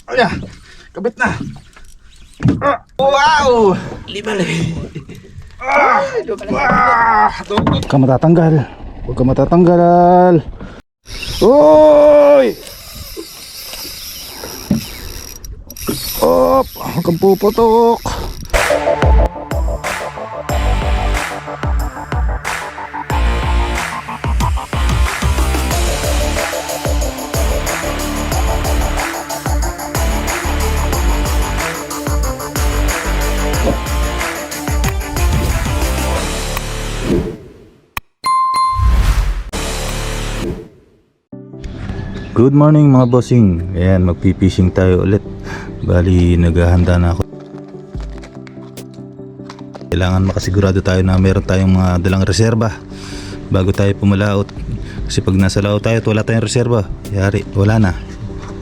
Ayan, kabit na. Wow! Lima lang. Huwag ka matatanggal. Huwag ka matatanggal. Uy! Op! Huwag kang puputok. Good morning mga bossing. Ayan, magpipishing tayo ulit. Bali, naghahanda na ako. Kailangan makasigurado tayo na meron tayong mga dalang reserba bago tayo pumalaot. Kasi pag nasa laot tayo at wala tayong reserba, yari, wala na.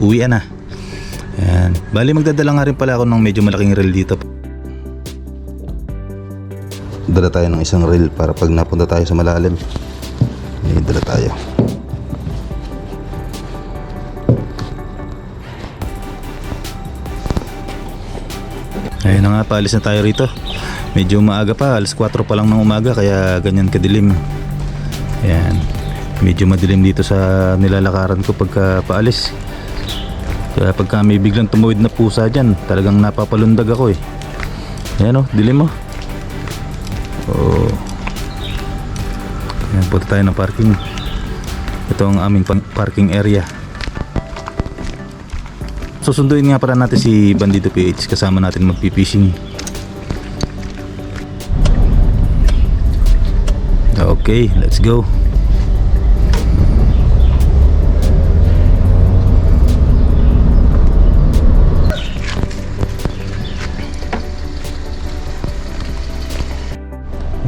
Uwian na. Ayan. Bali, magdadala nga rin pala ako ng medyo malaking reel dito. Dala tayo ng isang reel para pag napunta tayo sa malalim, may dala tayo. Ayun na nga, paalis na tayo rito. Medyo maaga pa, alas 4 pa lang ng umaga, kaya ganyan kadilim. Ayan, medyo madilim dito sa nilalakaran ko pagka paalis. Kaya pagka may biglang tumuwid na pusa dyan, talagang napapalundag ako eh. Ayan o, dilim mo. Oh. Ayan, punta tayo ng parking. Ito ang aming parking area. Susunduin nga para natin si Bandido PH, kasama natin magpipishing. Okay, let's go.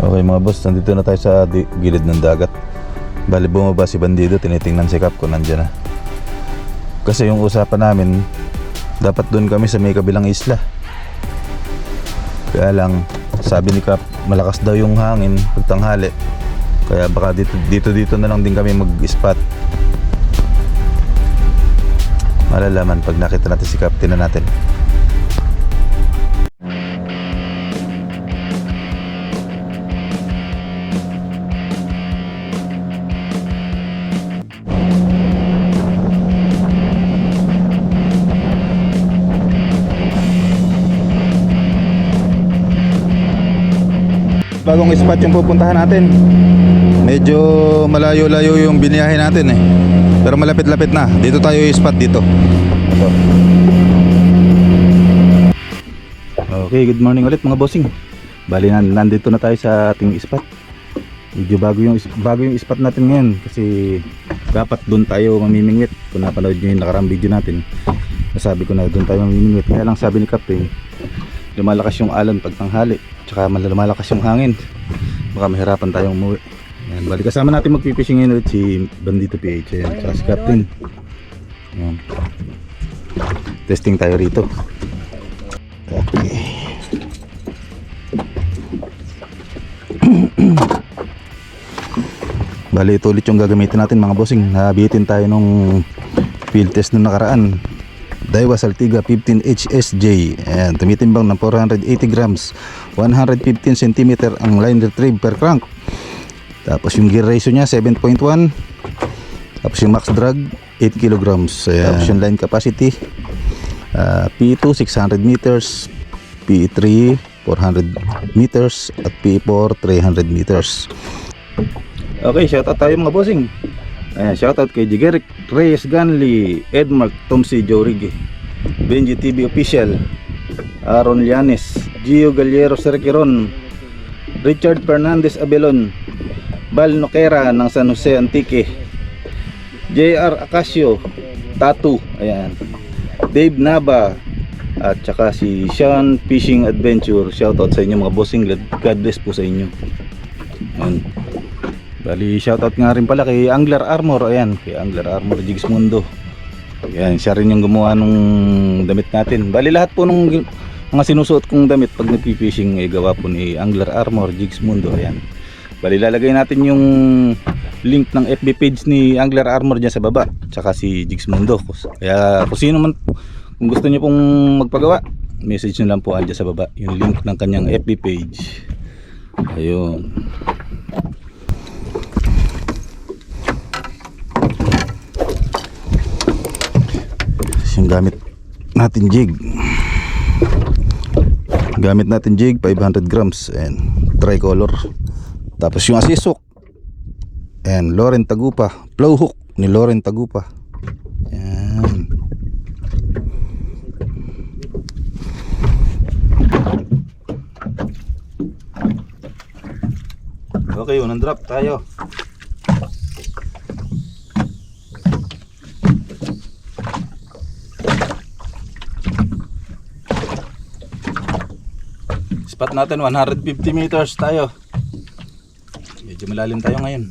Okay mga boss, nandito na tayo sa gilid ng dagat. Bali bumaba si Bandido, tinitingnan si Cap kung nandiyan na. Kasi yung usapan namin, dapat doon kami sa may kabilang isla. Kaya lang, sabi ni Cap, malakas daw yung hangin pagtanghali. Kaya baka dito na lang din kami mag-spot. Malalaman pag nakita natin si Cap, tingnan natin. Bagong spot yung pupuntahan natin. Medyo malayo-layo yung biniyahe natin eh. Pero malapit-lapit na. Dito tayo yung spot dito. Okay, good morning ulit mga bossing. Bali nandito na tayo sa ating spot. Medyo bago yung spot natin ngayon. Kasi dapat doon tayo mamimingwit. Kung napanood nyo yung nakarang video natin, nasabi ko na doon tayo mamimingwit. Kaya lang sabi ni Captain, lumalakas yung alon pag tanghali, tsaka lumalakas yung hangin, baka mahirapan tayong umuwi. Ayan, bali kasama natin magpipishing ngayon ulit si Bandido PH. Ayan, tsaka si Captain. Ayan. Testing tayo rito. Okay. Bali ito ulit yung gagamitin natin mga bossing. Nabitin tayo nung field test nung nakaraan. Daiwa Saltiga 15 HSJ. Ayan, tumitimbang ng 480 grams, 115 cm ang line retrieve per crank. Tapos yung gear ratio nya 7.1. Tapos yung max drag 8 kg. Ayan. Tapos yung line capacity P2 600 meters, P3 400 meters at P4 300 meters. Okay, shoutout tayo mga bossing. Ayan, shoutout kay Jigeric Reyes Ganli, Edmark Tomsi Jorige, Benji TV Official, Aaron Llanes, Gio Gallero Serquiron, Richard Fernandez Abelon, Bal Noquera ng San Jose Antique, JR Acacio, Tatu, ayan, Dave Nava, at saka si Sean Fishing Adventure. Shoutout sa inyo mga bossing, God bless po sa inyo. Ayan. Bali shoutout nga rin pala kay Angler Armor. Ayan, kay Angler Armor Jigs Mundo. Ayan, siya rin yung gumawa nung damit natin. Bali lahat po nung mga sinusuot kong damit pag nagpipishing ay gawa po ni Angler Armor Jigs Mundo. Ayan, Bali lalagay natin yung link ng FB page ni Angler Armor dyan sa baba, tsaka si Jigs Mundo. Kaya kung sino man, kung gusto niyo pong magpagawa, message nyo lang po dyan sa baba yung link ng kanyang FB page. Ayun. Yung gamit natin jig, 500 grams and tricolor. Tapos yung asisok and Loren Tagupa, flow hook ni Loren Tagupa. Yan. Okay, unang drop tayo. Spot natin 150 meters tayo. Medyo malalim tayo ngayon.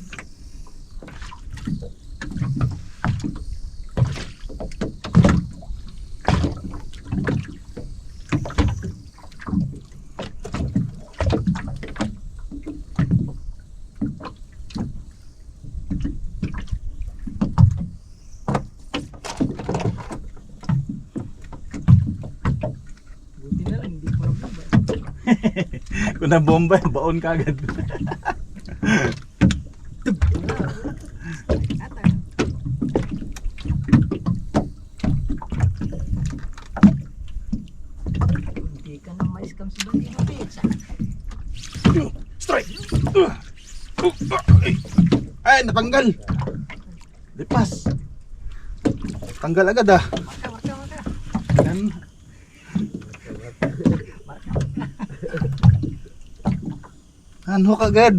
Kung nabomba, baon kagad. Hindi ka na ma-scam sa bandi ng pizza. Strike! Ay, natanggal! Lipas! Tanggal agad ah. Yan. Unhook agad.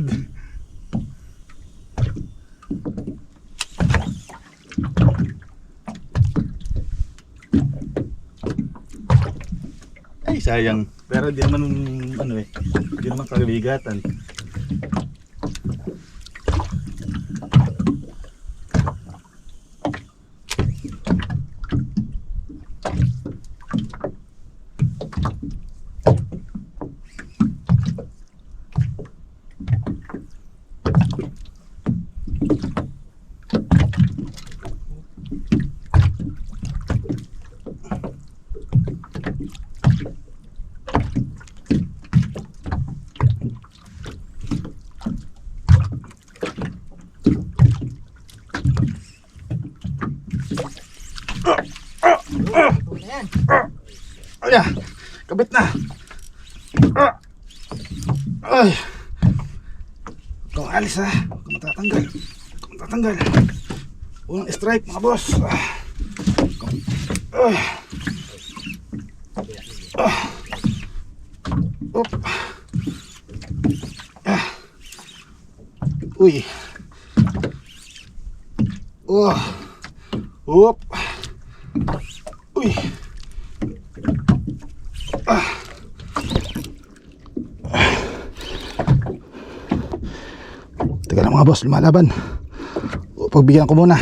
Ay, sayang. Pero di naman ano eh. Di naman kagabigatan. Ay, kabit na. Ay. Kung alis ha. Kung matatanggal. Kung matatanggal. Unang strike mga boss. Op. Uy. Op. Uy. Teka lang mga boss, lumalaban. Pagbigyan ko muna.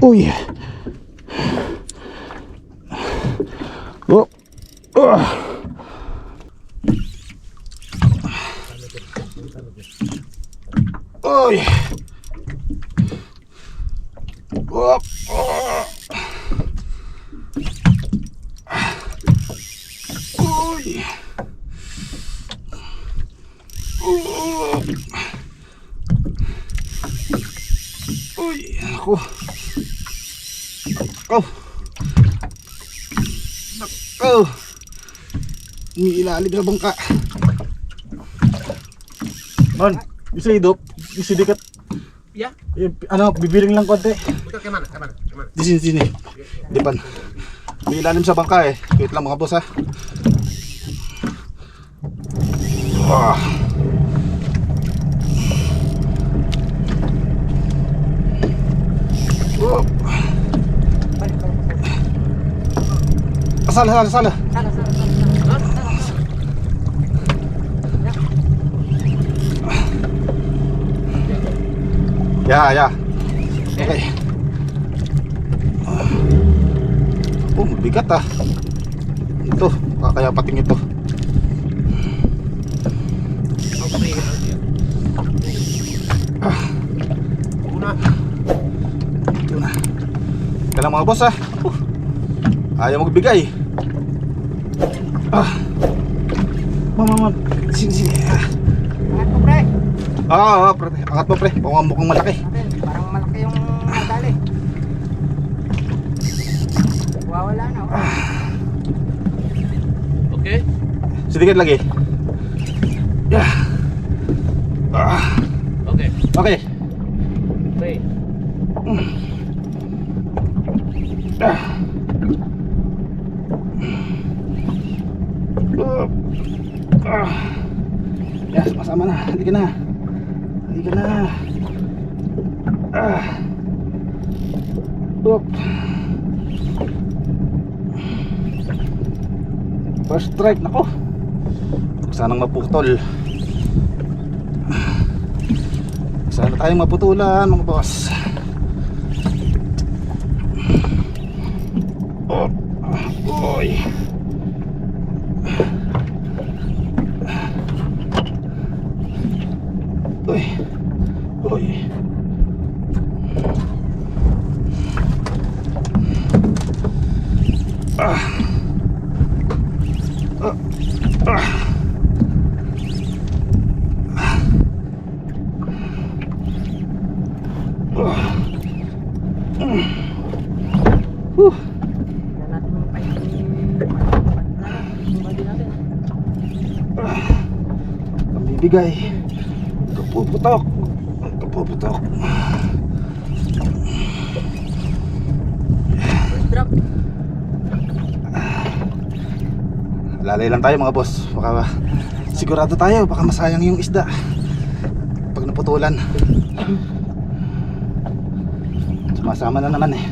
Uy. Uy. Uy, ako. Nako. Umiilalim sa bangka. Man, bisa hidup, bisa dekat. Ya. Ano, bibiling lang konti. Ito kemana? Di sini. Depan. Umiilalim sa bangka eh. Wait lang mga boss ha. Salah. Ya. Okay. Mabigat ah. Ito, kakayapating ito. Una. Ito na. Kailang mga boss ah. Ayaw magbigay. Mama. Sige. Angat mo, pre. Pre. Angat mo pre. Mukhang malaki. Natin, parang malaki yung nadali. Wawala na. Okay. Sedikit lagi. Yeah. Okay. Okay. Wait. Ya, sama-sama na. Halika na. First strike, nako. Sanang maputol. Sana tayong maputulan mga boss. Oy. Yan natin yung body natin. Bibigay. Kapuputok. First drop. Lalay lang tayo mga boss. Baka sigurado tayo, baka masayang yung isda pag naputulan. Sumasama na naman eh.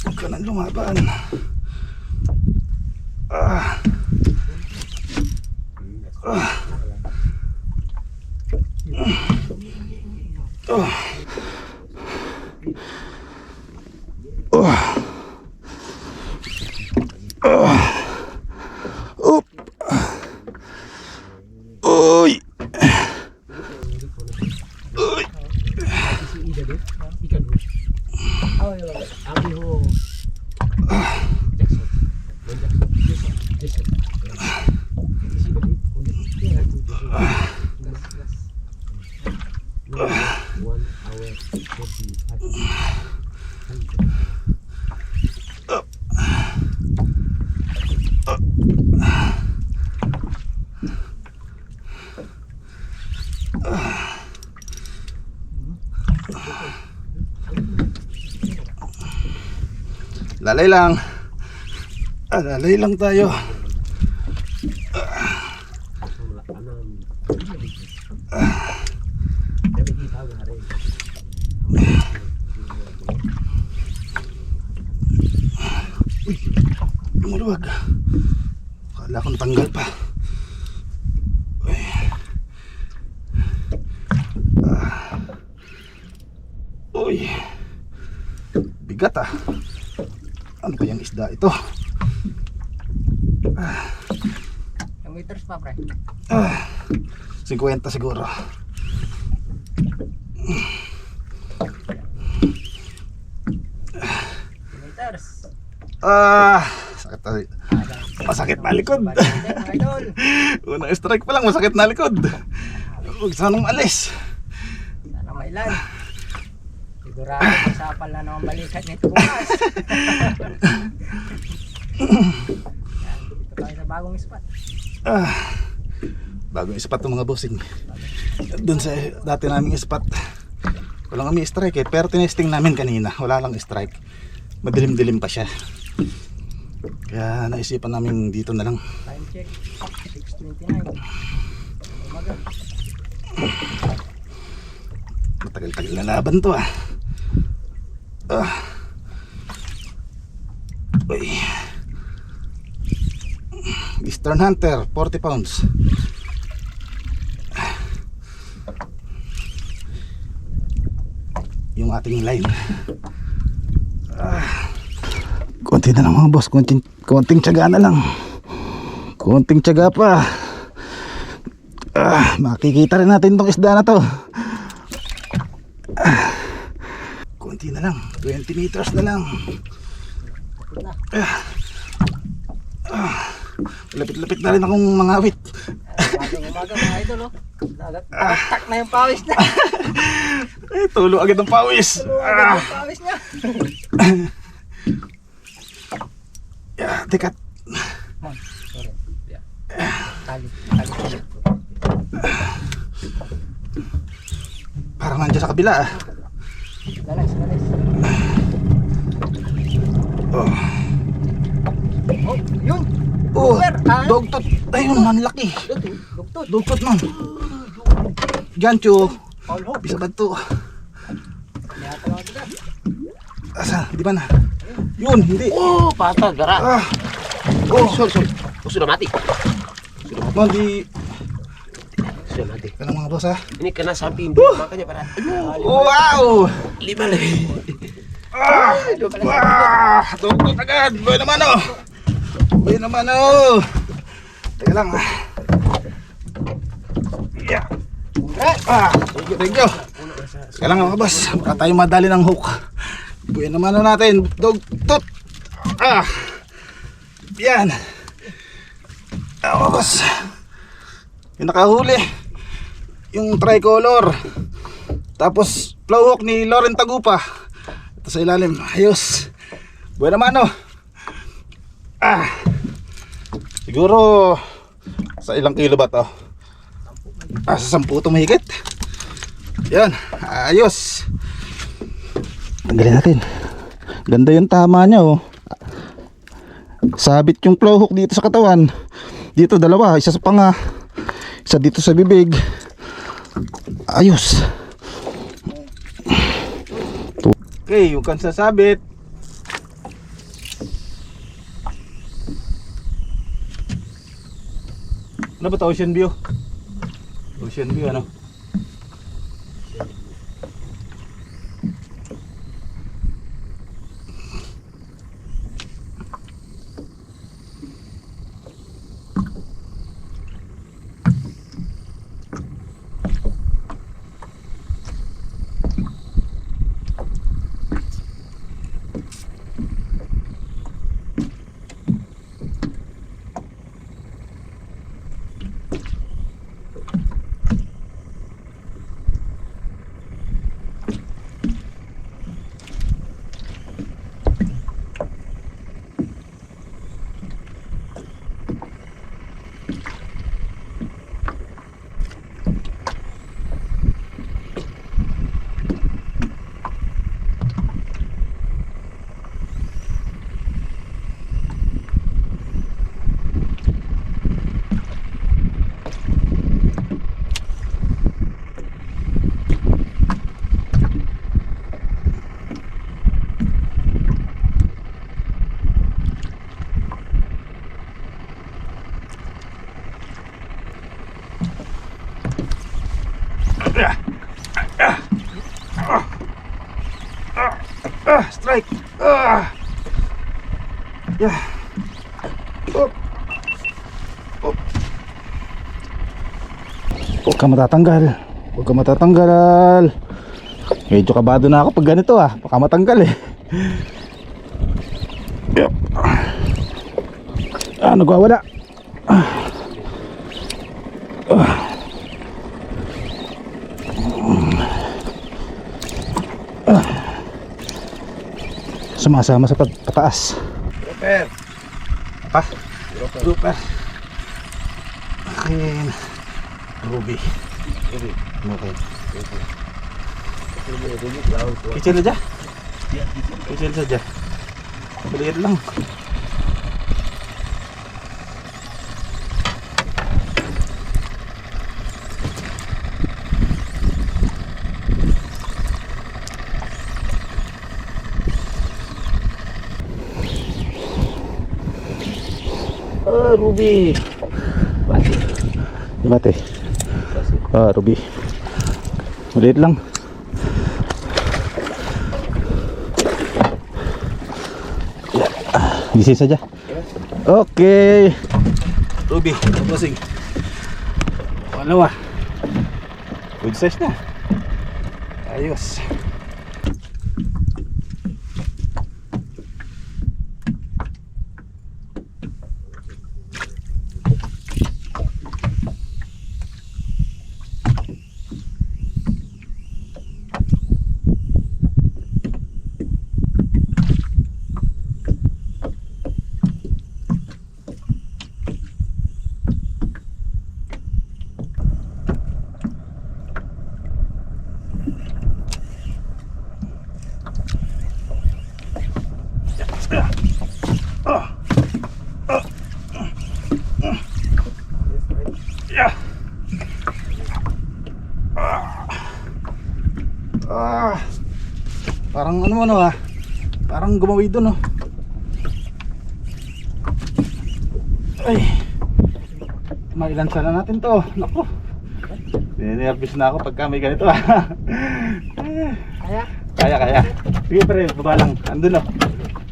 Huwag ka na lumaban. Oy. Abi ho. Jackson. One hour 45. Lalay lang. Lalay lang tayo. Lumuluwag. Akala ko natanggal pa. Uy. Bigat ah. Ano ba yung isda ito? Yung meters pa, pre. 50 siguro. Meters. Sakit na. Masakit na likod. Body natin, mga idol. Unang strike pa lang, masakit na likod. Huwag sanang alis. Sana mailan. Sigurado masapal na naman balikan nito bukas. Yan, dito tayo sa bagong spot. Bagong spot ng mga bossing. Doon sa dati naming spot, walang kami strike eh. Pero tinesting namin kanina, wala lang strike. Madilim-dilim pa siya. Kaya naisipan namin dito na lang. Time check, 6:29. Umaga. Matagal-tagal na laban to ah. Uy. Stern Hunter 40 pounds. Yung ating line. Konti na lang mga boss, konting tiyaga na lang. Konting tiyaga pa. Makikita rin natin tong isda na to. Konti na lang, 20 meters na lang. Lapit-lapit na rin akong mangawit. Umaga mga idol, oh. Tak na yung pawis na. Eh, tulo agad ang pawis. Yung pawis niya. Teka. Tali. Parang nandiyan sa kabila ah. Dalas. Oh, Yun. oh, Over, ah. dogtot. Ayun, manlaki. Lugtot. Dugtot man. Gancho. All hope. Bisa ba ito? Kaya talaga sila. Asa? Di ba na? Yun, hindi. Oh, patag, gara. Ah. Oh, Sorry. Sudah mati. no, di. Sudah mati. Kailang mga boss ha? Ini kena samping dulu, makanya para. Wow! 5 lagi. Dugtot agad. Boy naman oh. Boy naman oh. Teka lang ah. Yeah. Thank you. Teka lang mga boss. Baka tayo madali ng hook. Boy naman oh natin. Dugtot. Yan. Mga boss. Yung nakahuli. Yung tricolor. Tapos flow hook ni Lauren Tagupa. Ito sa ilalim. Ayos. Buwan naman oh. Siguro sa ilang kilo ba to? Sa 10 ito mahigit. Yan. Ayos. Tanggalin natin. Ganda yung tama niya oh. Sabit yung flow hook dito sa katawan. Dito dalawa, isa sa panga, isa dito sa bibig. Ayos. Okay, yung kansa sabit. Ano ba ito? Ocean view? Ocean view ano? Strike. Yeah. Huwag ka matatanggal. Huwag ka matatanggal. Medyo kabado na ako pag ganito ah. Baka matanggal eh. Yep. Nagwawala. Sumasama sa pataas. Grouper. Pa? Grouper. Akin. Ruby. Okay. Kecil aja. Kecil saja. Melihat lang. Ah, Ruby. Mati. Mate. Ruby. Maliit lang. Busy saja. Okay. Ruby, mga bossing. Wala good size na. Ayos. Parang parang gumawi doon ay, mailansa na natin to. Naku, ninervous na ako pagka may ganito Kaya? kaya sige pre, baba lang, andun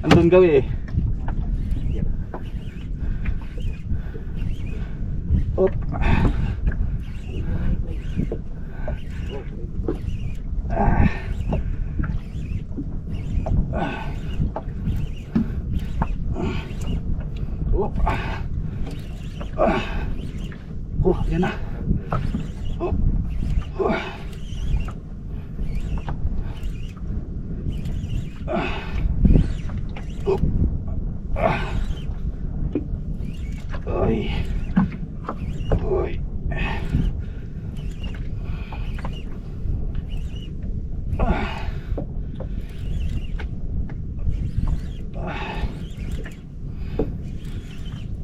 andun gawi op. Yan na. Ay.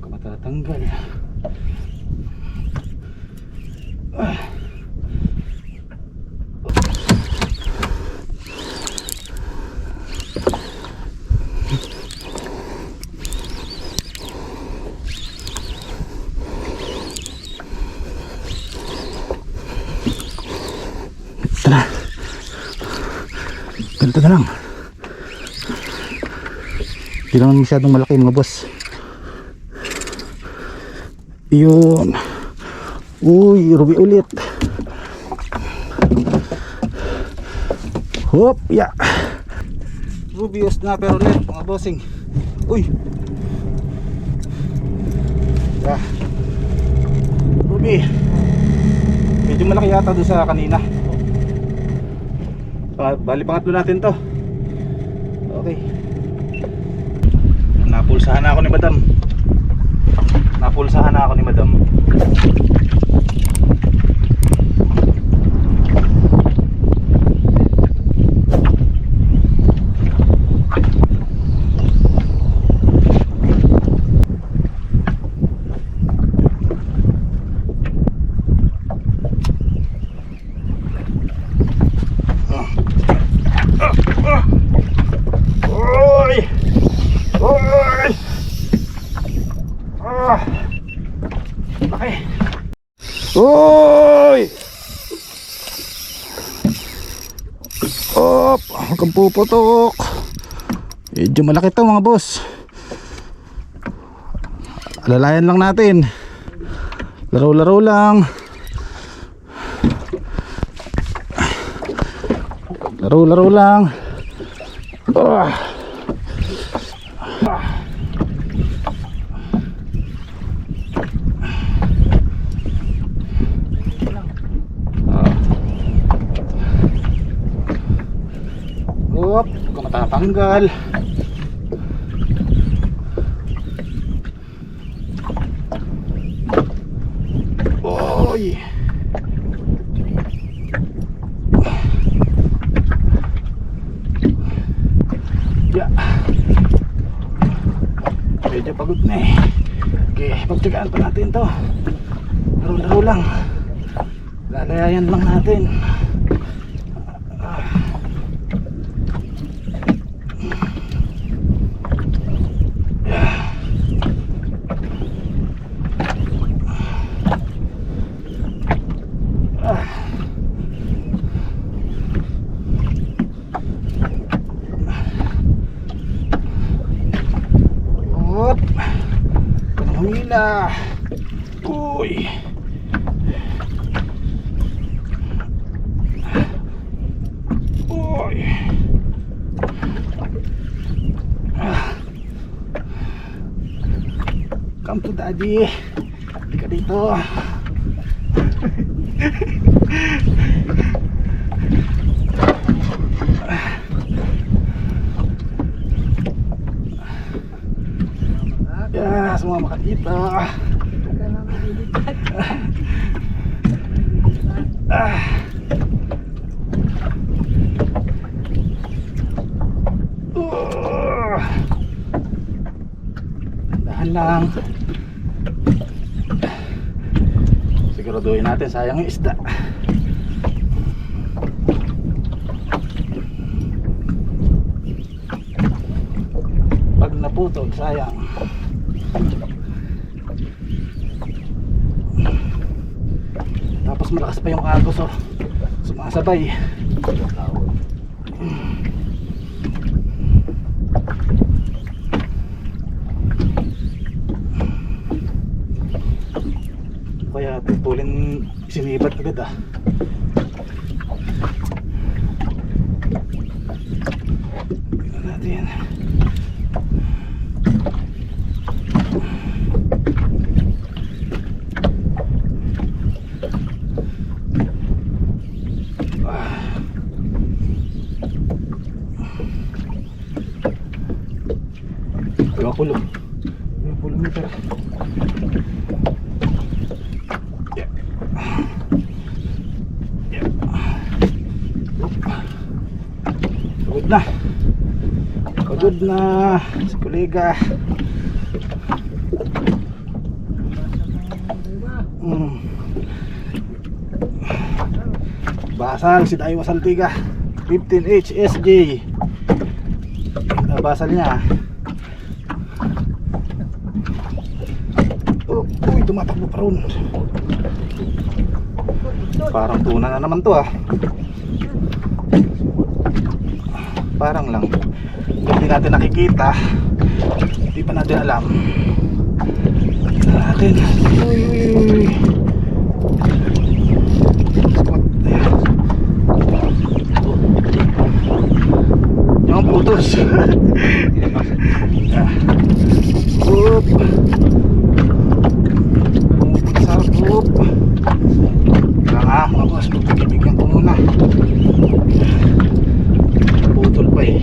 Kung matatanggal. Ito na. Ganito na lang. Hindi naman masyadong malaki mga boss. Yun. Uy, Ruby ulit. Hop, ya. Ruby snapper ulit mga bossing. Uy. Ruby. Medyo malaki yata doon sa kanina. Bali pangatlo natin to. Okay. Napulsahan na ako ni madam. Uy! Op, huwag kang puputok. Medyo malaki to mga boss. Alalayan lang natin. Laro-laro lang. Laro-laro lang. Op, kung matatanggal. Oy. Ya. Medyo pagod na eh. Okay, pagtigaan pa natin to. Laro-laro lang. Lalayayan lang natin. Hop. Panghila. Uy. Uy. Come to daddy. Halika dito. Yeah, sumama ka dito. Dahan lang. Siguraduhin natin sayang yung isda. Pag naputol, sayang. Tapos malakas pa yung agos, oh. Sumasabay. Kaya putulin, sinibat agad, ah. Tingnan natin. Pulo. Yung pulo meter. Yeah. Yeah. Pagod na. Pagod na si kolega. Basal si Daiwa Saltiga 15 HSJ. Basal niya. Uy, tumatakbo pa ron. Parang tuna na naman to, ah. Parang lang. Hindi natin nakikita. Hindi pa natin alam. Tingnan natin. Uy, uy, uy. Yung putos. Oop. Sarap. Mga boss, pagkakibigyan ko muna. Putol pa eh.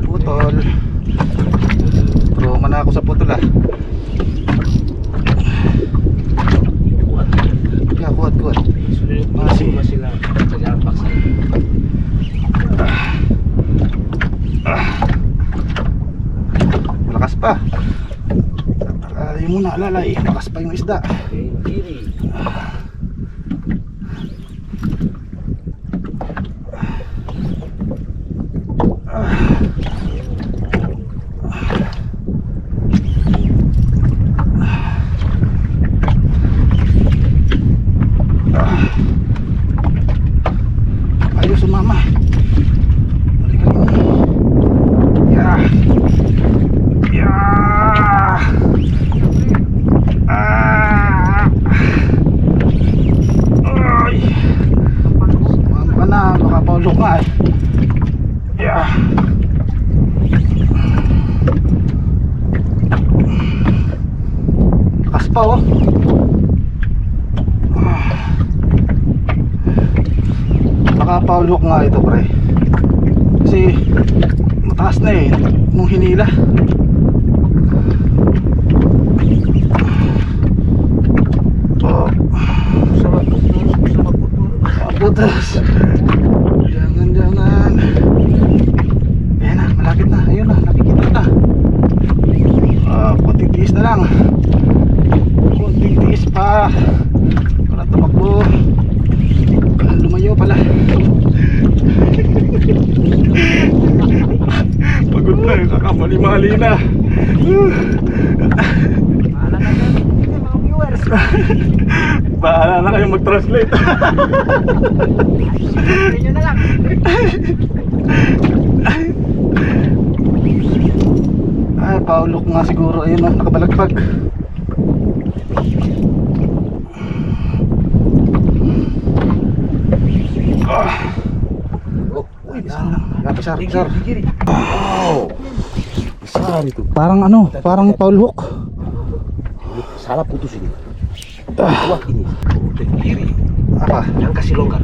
Putol. Trauma na ako sa putol, ah. Yeah, kuat. Masih sila. Malakas pa. Yung muna alalay, malakas pa yung isda. Ayo sumama. Ya. Ay. Sumama na, baka paulok nga eh. Ya. Lakas pa, oh. Nakapawalok nga ito, pre. Kasi mataas na eh nung hinila. Oh. Putas. Jangan. Ayan na, malapit na. Ayun na, nakikita na. Konting tiis na lang. Konting tiis pa. Para tumakbo. Lumayo pala. Nakamali-mali na. Bahala na yan, mga viewers. Bahala na kayo mag-translate. Sabihin nyo na lang. Ay, paulok nga siguro. Ayun o, nakabalagpag. Uy, isa lang. Sar, sar. Wow. Besar itu. Parang ano, parang Paul Hook. Salah putus ini. Kuat ini. Dari kiri. Apa? Yang kasih longgar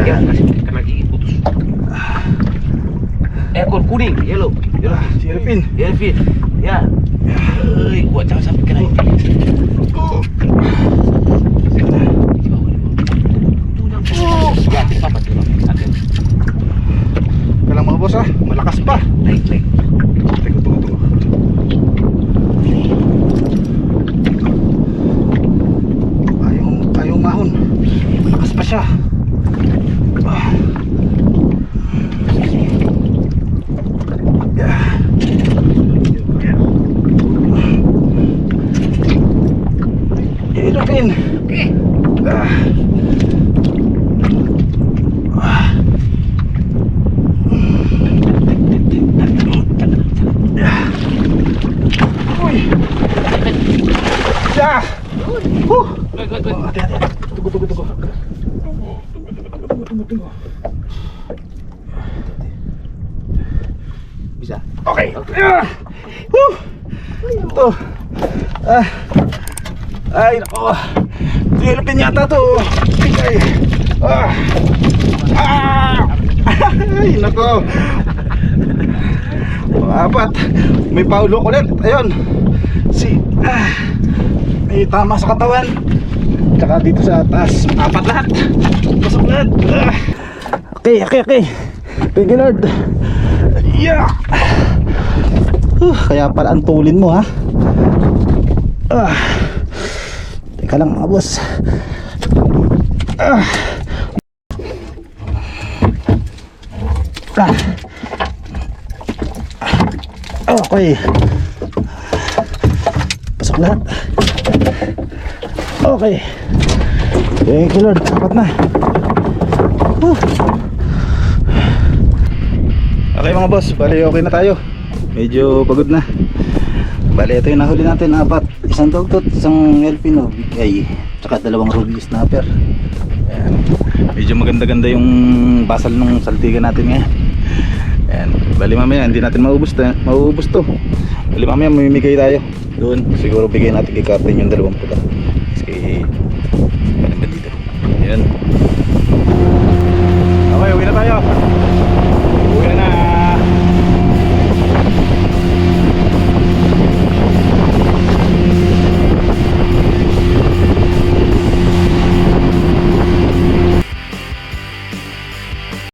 ya, kasih kena gigi putus. Ekor kuning, yellow. Si Elvin. Elvin. Ya. Kuat jangan sampai kena ini. Ya, apa tuh? Kailang mga boss ah, malakas pa. Naik. Tunggu. Ayaw mahon. Malakas pa siya. Elvin. Uy. Ya. Hati-hati. Tunggu. Bisa. Oke. Tuh. Ay, nako. Silipin yata tuh. Ay. Ay, nako. Apat. May paulok ulit. Ayun. May tama sa katawan. Tsaka dito sa taas. Apat lahat. Pasok lahat. Okay. Thank you, Lord. Yeah. Kaya pala ang tulin mo ha. Teka lang mga boss. Okay. Pasok lahat. Okay. Thank you, Lord. Sapat na. Okay mga boss, bali okay na tayo. Medyo pagod na. Bali ito yung nahuli natin, apat. Isang dogtot, isang Elfino, big eye, tsaka dalawang ruby snapper. Ayan. Medyo maganda-ganda yung basal ng saltigan natin ngayon. Ayan. Bali mamaya hindi natin maubos to. Bali mamaya mamimigay tayo doon. Siguro bigay natin kay Captain yung dalawang pula. Kasi balik dito. Ayan. Okay, uwi na tayo.